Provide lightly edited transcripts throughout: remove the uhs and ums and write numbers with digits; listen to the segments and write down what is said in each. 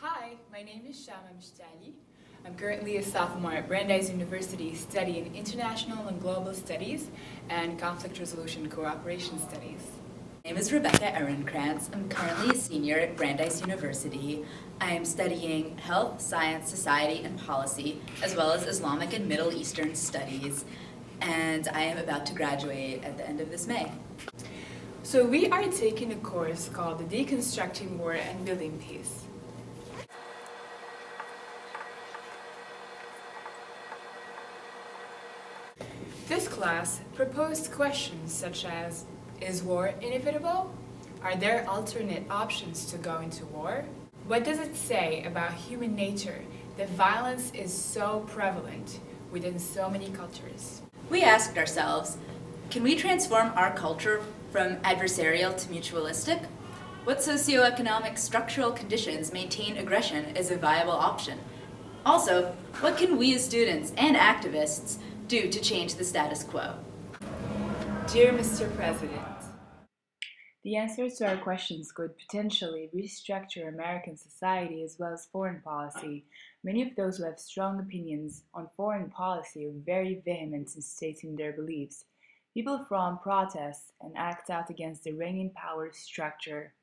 Hi, my name is Shama Mishtali. I'm currently a sophomore at Brandeis University studying International and Global Studies and Conflict Resolution Cooperation Studies. My name is Rebecca Ehrenkrantz. I'm currently a senior at Brandeis University. I am studying Health, Science, Society, and Policy, as well as Islamic and Middle Eastern Studies, and I am about to graduate at the end of this May. So we are taking a course called Deconstructing War and Building Peace. This class proposed questions such as, is war inevitable? Are there alternate options to go into war? What does it say about human nature that violence is so prevalent within so many cultures? We asked ourselves, can we transform our culture from adversarial to mutualistic? What socioeconomic structural conditions maintain aggression as a viable option? Also, what can we as students and activists do to change the status quo? Dear Mr. President, the answers to our questions could potentially restructure American society as well as foreign policy. Many of those who have strong opinions on foreign policy are very vehement in stating their beliefs. People from protest and act out against the reigning power structure.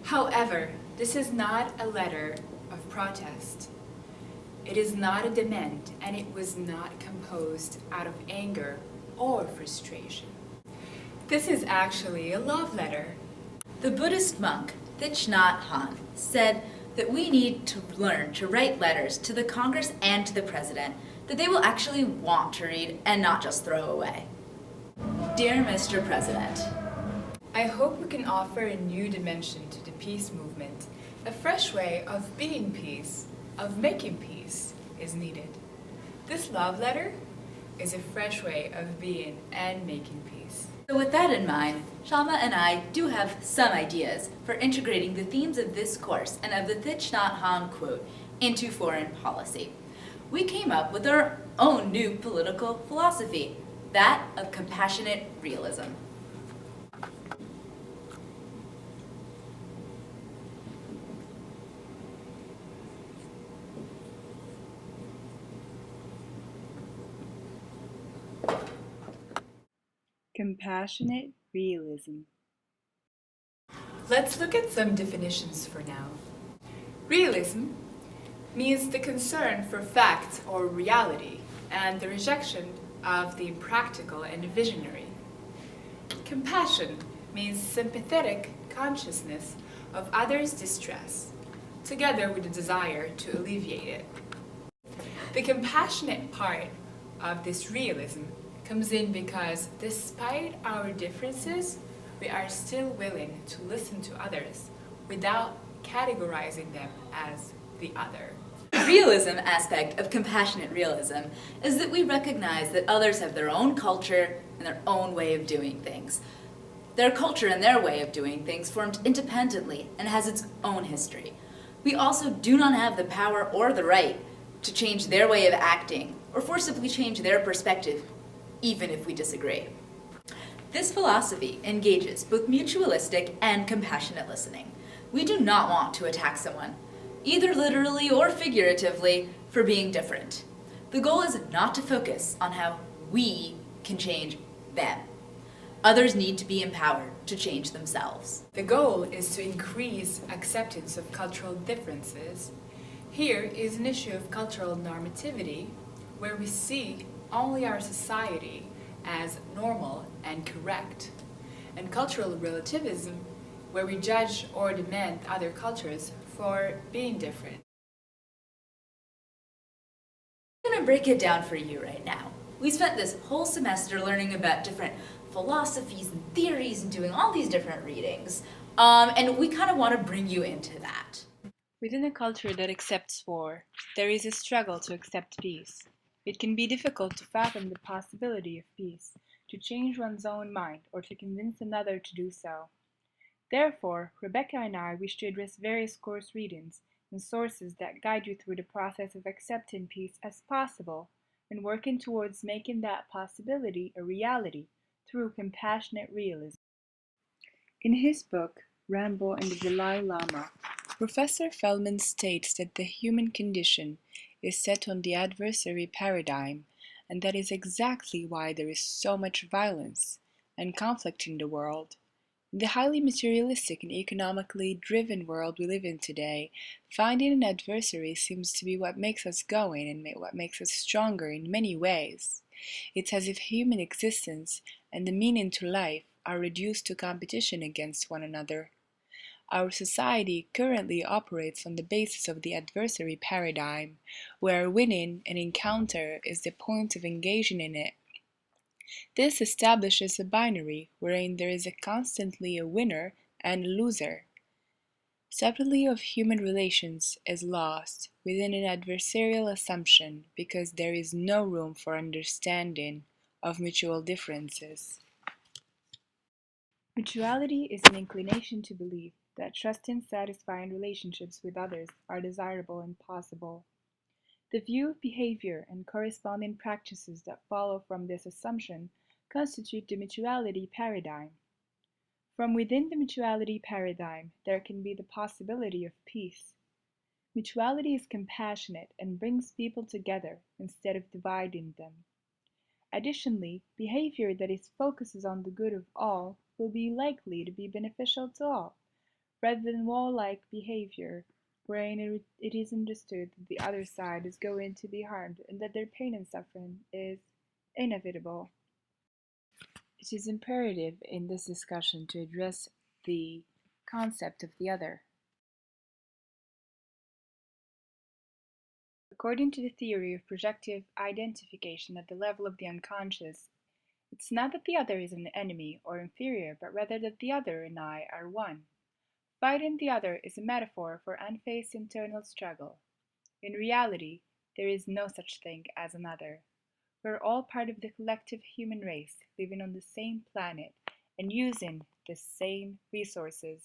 However, this is not a letter of protest. It is not a demand, and it was not composed out of anger or frustration. This is actually a love letter. The Buddhist monk Thich Nhat Hanh said that we need to learn to write letters to the Congress and to the President that they will actually want to read and not just throw away. Dear Mr. President, I hope we can offer a new dimension to the peace movement. A fresh way of being peace, of making peace, is needed. This love letter is a fresh way of being and making peace. So with that in mind, Shama and I do have some ideas for integrating the themes of this course and of the Thich Nhat Hanh quote into foreign policy. We came up with our own new political philosophy, that of compassionate realism. Compassionate realism. Let's look at some definitions for now. Realism means the concern for fact or reality and the rejection of the impractical and visionary. Compassion means sympathetic consciousness of others' distress, together with the desire to alleviate it. The compassionate part of this realism comes in because despite our differences, we are still willing to listen to others without categorizing them as the other. The realism aspect of compassionate realism is that we recognize that others have their own culture and their own way of doing things. Their culture and their way of doing things formed independently and has its own history. We also do not have the power or the right to change their way of acting or forcibly change their perspective, even if we disagree. This philosophy engages both mutualistic and compassionate listening. We do not want to attack someone, either literally or figuratively, for being different. The goal is not to focus on how we can change them. Others need to be empowered to change themselves. The goal is to increase acceptance of cultural differences. Here is an issue of cultural normativity, where we see only our society as normal and correct, and cultural relativism, where we judge or demand other cultures for being different. I'm going to break it down for you right now. We spent this whole semester learning about different philosophies and theories and doing all these different readings, and we kind of want to bring you into that. Within a culture that accepts war, there is a struggle to accept peace. It can be difficult to fathom the possibility of peace, to change one's own mind, or to convince another to do so. Therefore, Rebecca and I wish to address various course readings and sources that guide you through the process of accepting peace as possible and working towards making that possibility a reality through compassionate realism. In his book, Rambo and the Dalai Lama, Professor Feldman states that the human condition is set on the adversary paradigm, and that is exactly why there is so much violence and conflict in the world. In the highly materialistic and economically driven world we live in today, finding an adversary seems to be what makes us going and what makes us stronger in many ways. It's as if human existence and the meaning to life are reduced to competition against one another. Our society currently operates on the basis of the adversary paradigm, where winning an encounter is the point of engaging in it. This establishes a binary wherein there is constantly a winner and a loser. Stability of human relations is lost within an adversarial assumption because there is no room for understanding of mutual differences. Mutuality is an inclination to believe that trusting, satisfying relationships with others are desirable and possible. The view of behavior and corresponding practices that follow from this assumption constitute the mutuality paradigm. From within the mutuality paradigm, there can be the possibility of peace. Mutuality is compassionate and brings people together instead of dividing them. Additionally, behavior that focuses on the good of all will be likely to be beneficial to all, rather than warlike behavior wherein it is understood that the other side is going to be harmed and that their pain and suffering is inevitable. It is imperative in this discussion to address the concept of the other. According to the theory of projective identification at the level of the unconscious, it's not that the other is an enemy or inferior, but rather that the other and I are one. Fighting the other is a metaphor for unfaced internal struggle. In reality, there is no such thing as another. We're all part of the collective human race, living on the same planet and using the same resources.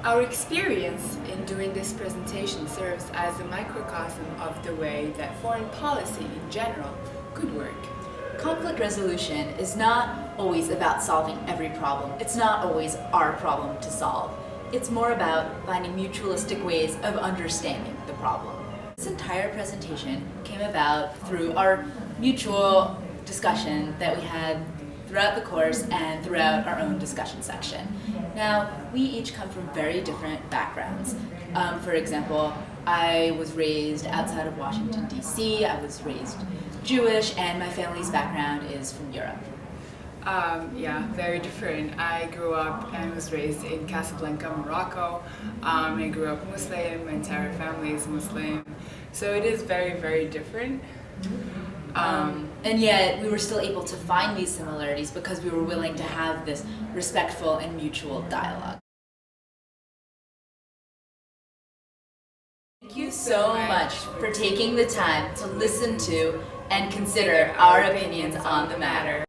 Our experience in doing this presentation serves as a microcosm of the way that foreign policy in general could work. Conflict resolution is not always about solving every problem. It's not always our problem to solve. It's more about finding mutualistic ways of understanding the problem. This entire presentation came about through our mutual discussion that we had throughout the course and throughout our own discussion section. Now, we each come from very different backgrounds. For example, I was raised outside of Washington, D.C. I was raised Jewish, and my family's background is from Europe. Yeah, very different. I grew up and was raised in Casablanca, Morocco. I grew up Muslim, my entire family is Muslim. So it is very, very different. And yet we were still able to find these similarities because we were willing to have this respectful and mutual dialogue. Thank you so much for taking the time to listen to and consider our opinions on the matter.